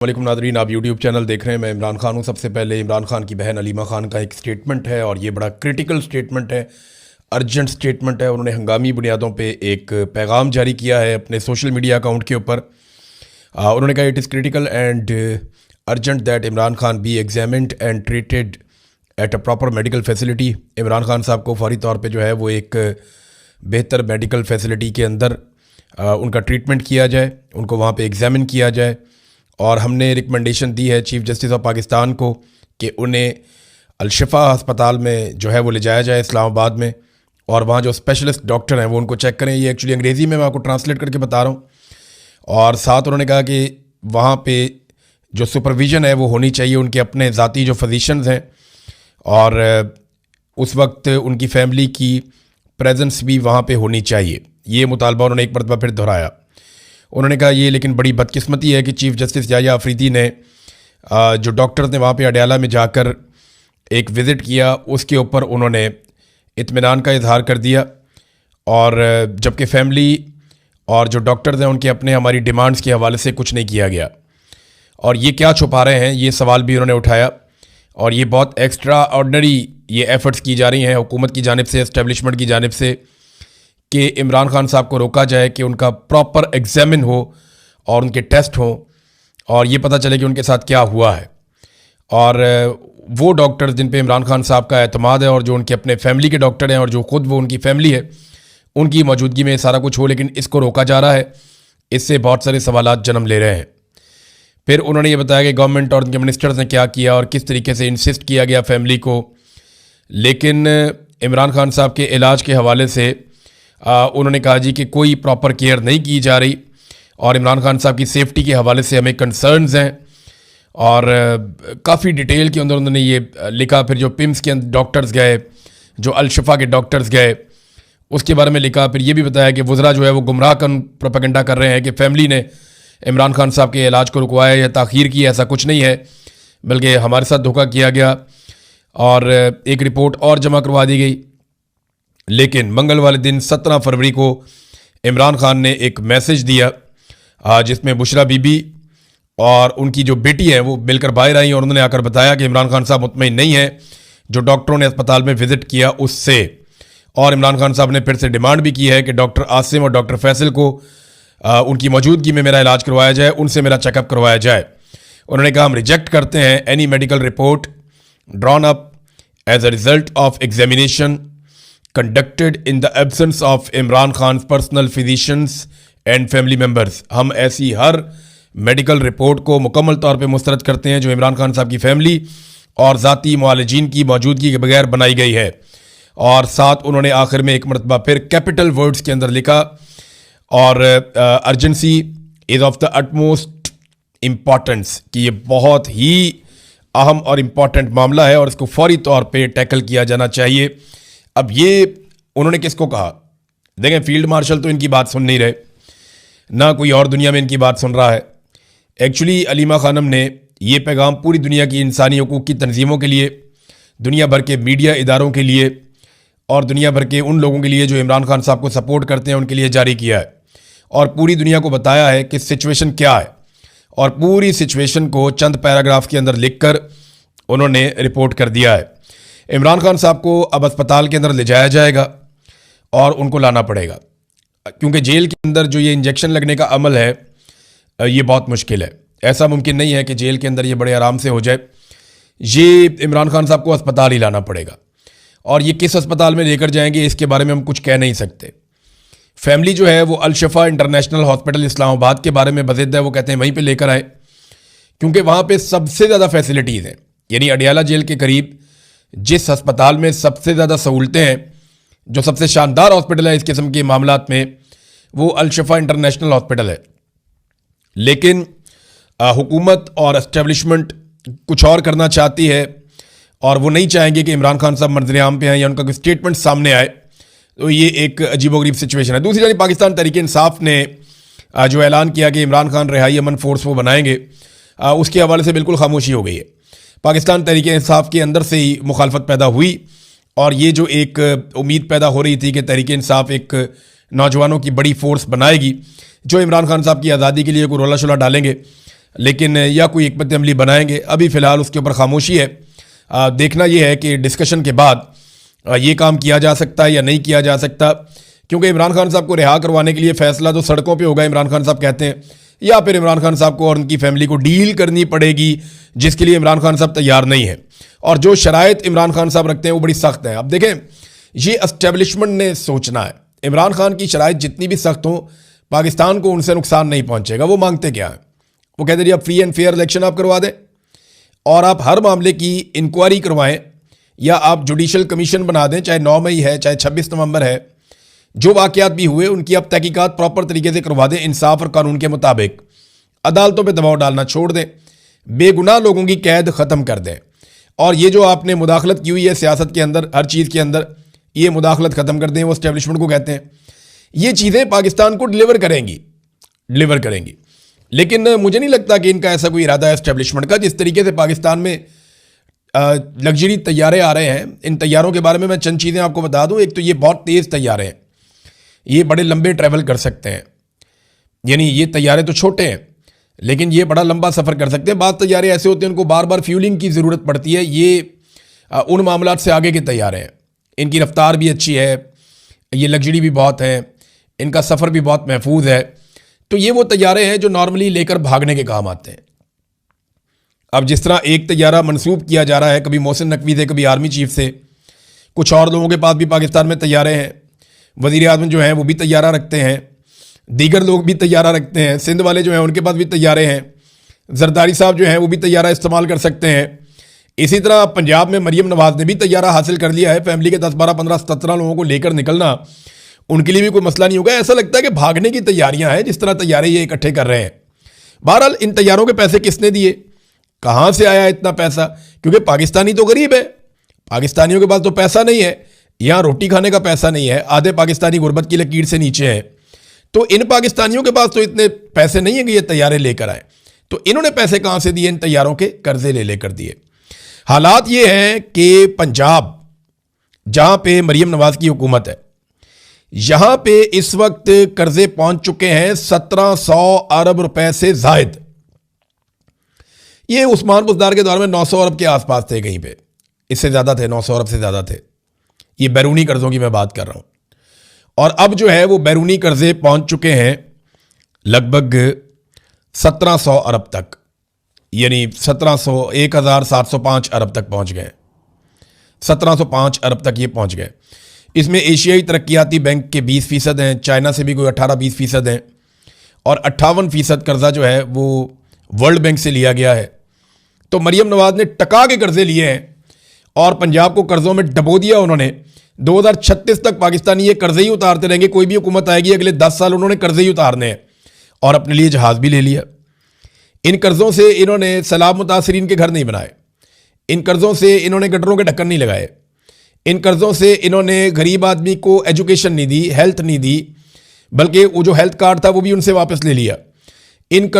वालेकुम नादरीन, आप YouTube channel देख रहे हैं। मैं इमरान खान हूँ। सबसे पहले इमरान खान की बहन अलीमा खान का एक स्टेटमेंट है और ये बड़ा क्रिटिकल स्टेटमेंट है, अर्जेंट स्टेटमेंट है। उन्होंने हंगामी बुनियादों पे एक पैगाम जारी किया है अपने सोशल मीडिया अकाउंट के ऊपर। उन्होंने कहा it is critical and urgent that Imran Khan B examined and treated at a proper medical facility. Imran Khan साहब को फौरी तौर पर जो है वो एक बेहतर मेडिकल फैसिलिटी के अंदर उनका ट्रीटमेंट किया जाए, उनको वहाँ पर एग्ज़ामिन किया जाए। और हमने रिकमेंडेशन दी है चीफ़ जस्टिस ऑफ पाकिस्तान को कि उन्हें अल-शिफा अस्पताल में जो है वो ले जाया जाए इस्लामाबाद में, और वहाँ जो स्पेशलिस्ट डॉक्टर हैं वो उनको चेक करें। ये एक्चुअली अंग्रेज़ी में मैं आपको ट्रांसलेट करके बता रहा हूँ। और साथ उन्होंने कहा कि वहाँ पे जो सुपरविज़न है वो होनी चाहिए उनके अपने ज़ाती जो फिजिशंस हैं, और उस वक्त उनकी फैमिली की प्रेजेंस भी वहाँ पे होनी चाहिए। ये मुतालबा उन्होंने एक मरतबा फिर दोहराया। उन्होंने कहा ये लेकिन बड़ी बदकिस्मती है कि चीफ़ जस्टिस याह्या अफरीदी ने जो डॉक्टर्स ने वहाँ पे अडयाला में जाकर एक विज़िट किया उसके ऊपर उन्होंने इत्मीनान का इजहार कर दिया, और जबकि फैमिली और जो डॉक्टर्स हैं उनके अपने हमारी डिमांड्स के हवाले से कुछ नहीं किया गया। और ये क्या छुपा रहे हैं, ये सवाल भी उन्होंने उठाया। और ये बहुत एक्स्ट्रा ऑर्डनरी ये एफ़र्ट्स की जा रही हैं हुकूमत की जानिब से, एस्टेब्लिशमेंट की जानिब से, कि इमरान खान साहब को रोका जाए कि उनका प्रॉपर एग्ज़ामिन हो और उनके टेस्ट हों और ये पता चले कि उनके साथ क्या हुआ है। और वो डॉक्टर्स जिन पे इमरान खान साहब का एतमाद है और जो उनके अपने फैमिली के डॉक्टर हैं और जो ख़ुद वो उनकी फैमिली है, उनकी मौजूदगी में सारा कुछ हो, लेकिन इसको रोका जा रहा है। इससे बहुत सारे सवालात जन्म ले रहे हैं। फिर उन्होंने ये बताया कि गवर्नमेंट और उनके मिनिस्टर्स ने क्या किया और किस तरीके से इंसिस्ट किया गया फैमिली को। लेकिन इमरान खान साहब के इलाज के हवाले से उन्होंने कहा जी कि कोई प्रॉपर केयर नहीं की जा रही, और इमरान खान साहब की सेफ्टी के हवाले से हमें कंसर्न्स हैं। और काफ़ी डिटेल के अंदर उन्होंने ये लिखा। फिर जो पिम्स के डॉक्टर्स गए, जो अल-शिफा के डॉक्टर्स गए, उसके बारे में लिखा। फिर ये भी बताया कि वज़रा जो है वो गुमराह कन प्रोपेगेंडा कर रहे हैं कि फैमिली ने इमरान खान साहब के इलाज को रुकवाया या ताख़ीर की। ऐसा कुछ नहीं है, बल्कि हमारे साथ धोखा किया गया। और एक रिपोर्ट और जमा करवा दी गई। लेकिन मंगल वाले दिन 17 फरवरी को इमरान खान ने एक मैसेज दिया जिसमें बुशरा बीबी और उनकी जो बेटी है वो मिलकर बाहर आई, और उन्होंने आकर बताया कि इमरान खान साहब मुतमईन नहीं है जो डॉक्टरों ने अस्पताल में विज़िट किया उससे। और इमरान खान साहब ने फिर से डिमांड भी की है कि डॉक्टर आसिम और डॉक्टर फैसल को उनकी मौजूदगी में मेरा इलाज करवाया जाए, उनसे मेरा चेकअप करवाया जाए। उन्होंने कहा हम रिजेक्ट करते हैं any medical report drawn up as a result of examination conducted in the absence of Imran Khan personal physicians and family members. हम ऐसी हर मेडिकल रिपोर्ट को मुकम्मल तौर पे मुस्तरद करते हैं जो इमरान खान साहब की फैमिली और ज़ाती मुआलजीन की मौजूदगी के बगैर बनाई गई है। और साथ उन्होंने आखिर में एक मरतबा फिर कैपिटल वर्ड्स के अंदर लिखा, और urgency is of the utmost importance, कि ये बहुत ही अहम और इम्पॉर्टेंट मामला है और इसको फौरी तौर पर टैकल किया जाना चाहिए। अब ये उन्होंने किसको कहा? देखें, फील्ड मार्शल तो इनकी बात सुन नहीं रहे, ना कोई और दुनिया में इनकी बात सुन रहा है। एक्चुअली अलीमा खानम ने ये पैगाम पूरी दुनिया की इंसानी हकूक़ की तंजीमों के लिए, दुनिया भर के मीडिया इदारों के लिए और दुनिया भर के उन लोगों के लिए जो इमरान खान साहब को सपोर्ट करते हैं उनके लिए जारी किया है, और पूरी दुनिया को बताया है कि सिचुएशन क्या है। और पूरी सिचुएशन को चंद पैराग्राफ के अंदर लिख कर उन्होंने रिपोर्ट कर दिया है। इमरान खान साहब को अब अस्पताल के अंदर ले जाया जाएगा और उनको लाना पड़ेगा, क्योंकि जेल के अंदर जो ये इंजेक्शन लगने का अमल है ये बहुत मुश्किल है। ऐसा मुमकिन नहीं है कि जेल के अंदर ये बड़े आराम से हो जाए। ये इमरान खान साहब को अस्पताल ही लाना पड़ेगा, और ये किस अस्पताल में लेकर जाएंगे इसके बारे में हम कुछ कह नहीं सकते। फैमिली जो है वो अल-शिफा इंटरनेशनल हॉस्पिटल इस्लामाबाद के बारे में बज़िद है, वो कहते हैं वहीं पर लेकर आए, क्योंकि वहाँ पर सबसे ज़्यादा फैसिलिटीज़ हैं। यानी अडयाला जेल के करीब जिस अस्पताल में सबसे ज़्यादा सहूलतें हैं, जो सबसे शानदार हॉस्पिटल है इस किस्म के मामलात में, वो अल-शिफा इंटरनेशनल हॉस्पिटल है। लेकिन हुकूमत और एस्टेब्लिशमेंट कुछ और करना चाहती है, और वो नहीं चाहेंगे कि इमरान खान साहब मंजर आम पे आए या उनका कोई स्टेटमेंट सामने आए। तो ये एक अजीबोगरीब सिचुएशन है। दूसरी जानिब पाकिस्तान तहरीक इंसाफ ने जो ऐलान किया कि इमरान खान रिहाई अमन फोर्स वो बनाएंगे, उसके हवाले से बिल्कुल खामोशी हो गई है। पाकिस्तान तहरीक इंसाफ के अंदर से ही मुखालफत पैदा हुई, और ये जो एक उम्मीद पैदा हो रही थी कि तहरीक इंसाफ एक नौजवानों की बड़ी फोर्स बनाएगी जो इमरान खान साहब की आज़ादी के लिए कोई रोला शोला डालेंगे, लेकिन या कोई हिकमत अमली बनाएंगे। अभी फ़िलहाल उसके ऊपर खामोशी है। देखना ये है कि डिस्कशन के बाद ये काम किया जा सकता है या नहीं किया जा सकता, क्योंकि इमरान खान साहब को रिहा करवाने के लिए फ़ैसला तो सड़कों पे होगा, इमरान खान साहब कहते हैं, या फिर इमरान खान साहब को और उनकी फैमिली को डील करनी पड़ेगी, जिसके लिए इमरान खान साहब तैयार नहीं है। और जो शराइत इमरान खान साहब रखते हैं वो बड़ी सख्त है। अब देखें, ये एस्टेब्लिशमेंट ने सोचना है, इमरान खान की शराइत जितनी भी सख्त हो, पाकिस्तान को उनसे नुकसान नहीं पहुंचेगा। वो मांगते क्या है? वो कहते हैं आप फ्री एंड फेयर इलेक्शन आप करवा दें और आप हर मामले की इंक्वायरी करवाएं, या आप जुडिशल कमीशन बना दें, चाहे 9 मई है चाहे 26 नवंबर है, जो वाक़यात भी हुए उनकी आप तहकीकात प्रॉपर तरीके से करवा दें, इंसाफ और कानून के मुताबिक। अदालतों पे दबाव डालना छोड़ दें, बेगुनाह लोगों की कैद ख़त्म कर दें। और ये जो आपने मुदाखलत की हुई है सियासत के अंदर, हर चीज़ के अंदर, ये मुदाखलत ख़त्म कर दें, वो एस्टेब्लिशमेंट को कहते हैं। ये चीज़ें पाकिस्तान को डिलीवर करेंगी। लेकिन मुझे नहीं लगता कि इनका ऐसा कोई इरादा है एस्टेब्लिशमेंट का। जिस तरीके से पाकिस्तान में लग्जरी तैयारे आ रहे हैं, इन तैयारों के बारे में मैं चंद चीज़ें आपको बता दूं। एक तो ये बहुत तेज़ तैयारे हैं, ये बड़े लंबे ट्रैवल कर सकते हैं, यानी ये तैयारे तो छोटे हैं लेकिन ये बड़ा लंबा सफ़र कर सकते हैं। बाद तैयारे ऐसे होते हैं उनको बार बार फ्यूलिंग की ज़रूरत पड़ती है। ये उन मामलात से आगे के तैयारे हैं, इनकी रफ्तार भी अच्छी है, ये लग्जरी भी बहुत है, इनका सफ़र भी बहुत महफूज है। तो ये वो तैयारे हैं जो नॉर्मली लेकर भागने के काम आते हैं। अब जिस तरह एक तैयारा मंसूब किया जा रहा है, कभी मोहसिन नकवी से, कभी आर्मी चीफ से, कुछ और लोगों के पास भी पाकिस्तान में तैयारे हैं। वज़ीर आज़म जो हैं वो भी तैयारा रखते हैं, दीगर लोग भी तैयारा रखते हैं, सिंध वाले जो हैं उनके पास भी तैयारे हैं, जरदारी साहब जो हैं वो भी तैयारा इस्तेमाल कर सकते हैं। इसी तरह पंजाब में मरीम नवाज़ ने भी तैयारा हासिल कर लिया है। फैमिली के 10, 12, 15, 17 लोगों को लेकर निकलना उनके लिए भी कोई मसला नहीं होगा। ऐसा लगता है कि भागने की तैयारियां हैं, जिस तरह तैयारे ये इकट्ठे कर रहे हैं। बहरहाल इन तैयारों के पैसे किसने दिए, कहाँ से आया इतना पैसा? क्योंकि पाकिस्तानी तो गरीब है, पाकिस्तानियों के पास तो पैसा नहीं है, यहाँ रोटी खाने का पैसा नहीं है, आधे पाकिस्तानी गुर्बत की लकीर से नीचे है। तो इन पाकिस्तानियों के पास तो इतने पैसे नहीं है कि ये तैयारे लेकर आए। तो इन्होंने पैसे कहाँ से दिए? इन तैयारों के कर्जे ले लेकर दिए। हालात ये हैं कि पंजाब, जहाँ पे मरीम नवाज की हुकूमत है, यहाँ पे इस वक्त कर्जे पहुँच चुके हैं 1700 अरब रुपए से जायद। ये उस्मान बुज़दार के दौर में 900 अरब के आसपास थे, कहीं पे इससे ज़्यादा थे, 900 अरब से ज़्यादा थे। ये बैरूनी कर्ज़ों की मैं बात कर रहा हूँ। और अब जो है वो बैरूनी कर्ज़े पहुँच चुके हैं लगभग 1700 अरब तक, यानी 1705 अरब तक पहुँच गए। 1705 अरब तक ये पहुँच गए। इसमें एशियाई तरक्याती बैंक के 20% हैं, चाइना से भी कोई 18-20% हैं, और 58% कर्जा जो है वो वर्ल्ड बैंक से लिया गया है। तो मरीम नवाज ने टका के कर्जे लिए हैं और पंजाब को कर्जों में डबो दिया उन्होंने। 2036 तक पाकिस्तानी ये कर्जे ही उतारते रहेंगे। कोई भी हुकूमत आएगी, अगले 10 साल उन्होंने कर्जे ही उतारने हैं, और अपने लिए जहाज़ भी ले लिया। इन कर्जों से इन्होंने सैलाब मुतासरीन के घर नहीं बनाए, इन कर्जों से इन्होंने गटरों के ढक्कन नहीं लगाए, इन कर्जों से इन्होंने गरीब आदमी को एजुकेशन नहीं दी, हेल्थ नहीं दी, बल्कि वो जो हेल्थ कार्ड था वो भी उनसे वापस ले लिया। इन कर्ज